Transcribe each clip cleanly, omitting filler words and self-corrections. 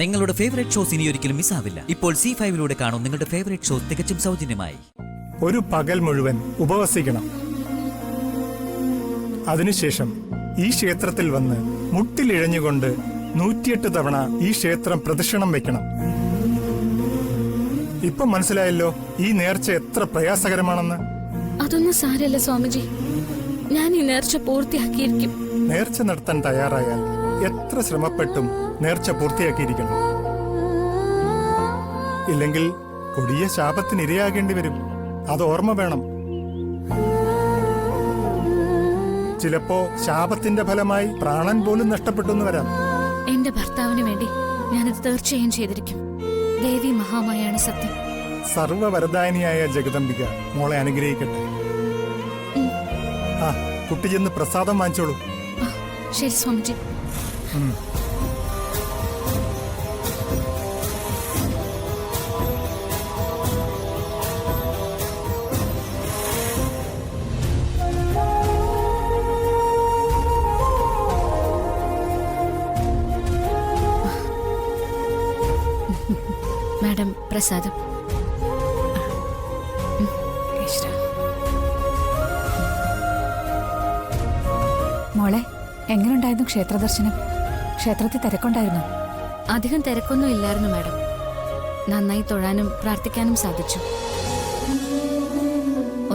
നിങ്ങളുടെ favourite shows ഇനി ഒരിക്കലും മിസ്സാവില്ല. ഇപ്പോൾ C5 കാണും നിങ്ങളുടെ ഫേവറേറ്റ് ഷോസ് തികച്ചും സൗജന്യമായി. ഒരു പകൽ മുഴുവൻ ഉപവസിക്കണം. അതിനുശേഷം ഈ ക്ഷേത്രത്തിൽ വന്ന് മുട്ടിലിഴഞ്ഞുകൊണ്ട് 108 തവണ ഈ ക്ഷേത്രം പ്രദക്ഷിണം വെക്കണം. ഇപ്പൊ മനസ്സിലായല്ലോ ഈ നേർച്ച എത്ര പ്രയാസകരമാണെന്ന്. അതൊന്നും സാരല്ല സ്വാമിജി, ഞാൻ ഈ നേർച്ച പൂർത്തിയാക്കിയിരിക്കും. നേർച്ച നടത്താൻ തയ്യാറായാൽ എത്ര ശ്രമപ്പെട്ടും നേർച്ച പൂർത്തിയാക്കിയിരിക്കണം. ഇല്ലെങ്കിൽ കൊടിയ ശാപത്തിന് ഇരയാകേണ്ടി വരും. അത് ഓർമ്മ വേണം. ചിലപ്പോ ശാപത്തിന്റെ ഫലമായി പ്രാണൻ പോലും നഷ്ടപ്പെട്ടെന്ന് വരാം. എന്റെ ഭർത്താവിന് വേണ്ടി ഞാനത് തീർച്ചയായും ചെയ്തിരിക്കും. ദേവി മഹാമായാണ് സത്യം. സർവവരദായനിയായ ജഗദംബിക മോളെ അനുഗ്രഹിക്കട്ടെ. ആ കുട്ടി ചെന്ന് പ്രസാദം വാങ്ങിച്ചോളൂ. ശരി സ്വാമിജി. മാഡം പ്രസാദം. മോളെ, എങ്ങനെയുണ്ടായിരുന്നു ക്ഷേത്ര ദർശനം? ക്ഷേത്രത്തിൽ തിരക്കുണ്ടായിരുന്നോ? അധികം തിരക്കൊന്നും ഇല്ലായിരുന്നു മാഡം. നന്നായി തൊഴാനും പ്രാർത്ഥിക്കാനും സാധിച്ചു.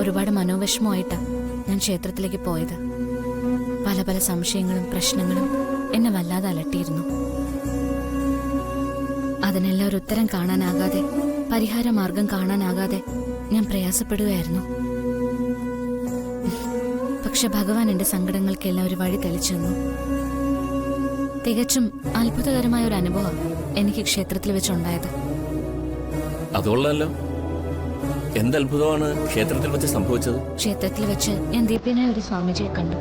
ഒരുപാട് മനോവിഷമമായിട്ടാ ഞാൻ ക്ഷേത്രത്തിലേക്ക് പോയത്. പല പല സംശയങ്ങളും പ്രശ്നങ്ങളും എന്നെ വല്ലാതെ അലട്ടിയിരുന്നു. അതിനെല്ലാം ഒരു ഉത്തരം കാണാനാകാതെ, പരിഹാര മാർഗം കാണാനാകാതെ ഞാൻ പ്രയാസപ്പെടുകയായിരുന്നു. പക്ഷെ ഭഗവാൻ എന്റെ സങ്കടങ്ങൾക്കെല്ലാം ഒരു വഴി തെളിച്ചു തന്നു. തികച്ചും അത്ഭുതകരമായ ഒരു അനുഭവം എനിക്ക് ക്ഷേത്രത്തിൽ വെച്ചുണ്ടായത്. അതുകൊള്ളല്ലോ. എന്തത്ഭുതമാണ് ക്ഷേത്രത്തിൽ വെച്ച് സംഭവിച്ചത്? ക്ഷേത്രത്തിൽ വെച്ച് ഞാൻ ദീപ്യനായ ഒരു സ്വാമിജിയെ കണ്ടു.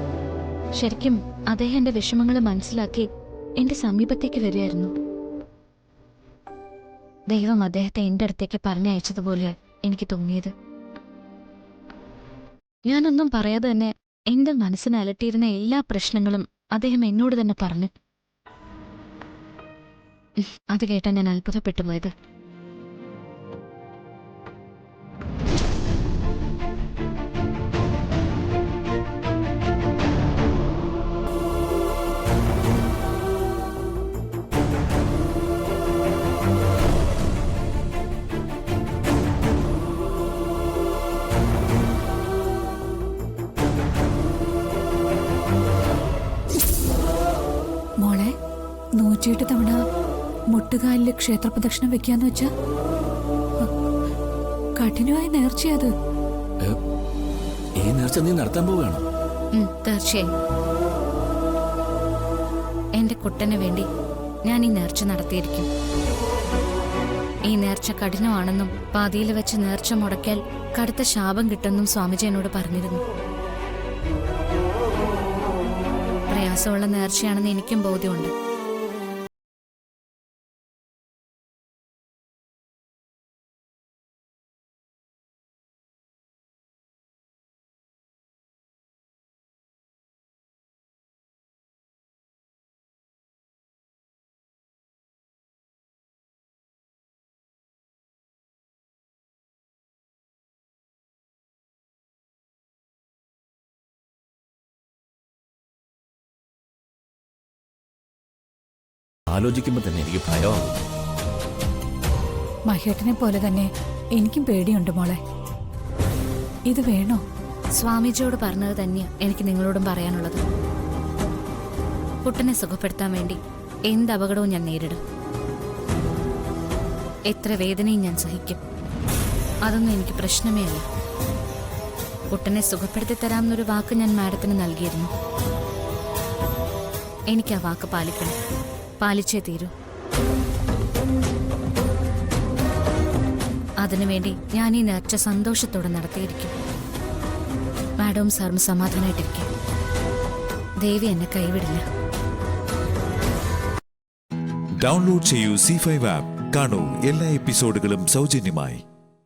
ശരിക്കും അദ്ദേഹം എന്റെ വിഷമങ്ങൾ മനസ്സിലാക്കി എന്റെ സമീപത്തേക്ക് വരികയായിരുന്നു. ദൈവം അദ്ദേഹത്തെ എന്റെ അടുത്തേക്ക് പറഞ്ഞയച്ചതുപോലെ എനിക്ക് തോന്നിയത്. ഞാനൊന്നും പറയാതെ തന്നെ എന്റെ മനസ്സിനെ അലട്ടിയിരുന്ന എല്ലാ പ്രശ്നങ്ങളും അദ്ദേഹം എന്നോട് തന്നെ പറഞ്ഞു. അത് കേട്ടാ ഞാൻ അത്ഭുതപ്പെട്ടു പോയത്. മോളെ, 108 തവണ മുട്ടുകാലില് ക്ഷേത്ര പ്രദക്ഷിണം വെക്കാന്ന് വെച്ചാ കഠിനമായ നേർച്ചയത്. ഈ നേർച്ച നീ നടത്താൻ പോവുകയാണോ? തീർച്ചയായും. എന്റെ കുട്ടന് വേണ്ടി ഞാൻ ഈ നേർച്ച നടത്തിയിരിക്കും. ഈ നേർച്ച കഠിനമാണെന്നും പാതിയിൽ വെച്ച് നേർച്ച മുടക്കിയാൽ കടുത്ത ശാപം കിട്ടുമെന്നും സ്വാമിജി എന്നോട് പറഞ്ഞിരുന്നു. പ്രയാസമുള്ള നേർച്ചയാണെന്ന് എനിക്കും ബോധ്യമുണ്ട്. ആലോചിക്കുമ്പോ തന്നെ എനിക്ക് ഭയമാകും. മഹേട്ടനെ പോലെ തന്നെ എനിക്കും പേടിയുണ്ട് മോളെ. ഇത് വേണോ? സ്വാമിജിയോട് പറഞ്ഞത് തന്നെയാ എനിക്ക് നിങ്ങളോടും പറയാനുള്ളത്. കുട്ടനെ സുഖപ്പെടുത്താൻ വേണ്ടി എന്ത് അപകടവും ഞാൻ നേരിടും. എത്ര വേദനയും ഞാൻ സഹിക്കും. അതൊന്നും എനിക്ക് പ്രശ്നമേ അല്ല. കുട്ടനെ സുഖപ്പെടുത്തി തരാമെന്നൊരു വാക്ക് ഞാൻ മാഡത്തിന് നൽകിയിരുന്നു. എനിക്ക് ആ വാക്ക് പാലിക്കണം. പാലിച്ചേ തീരൂ. അതിനുവേണ്ടി ഞാൻ ഈ നേർച്ച സന്തോഷത്തോടെ നടത്തിയിരിക്കും. മാഡവും സാറും സമാധാനമായിട്ടിരിക്കും. ദേവി എന്നെ കൈവിടില്ല. ഡൗൺലോഡ് ചെയ്യൂ C5 ആപ്പ്. കാണൂ എല്ലാ എപ്പിസോഡുകളും സൗജന്യമായി.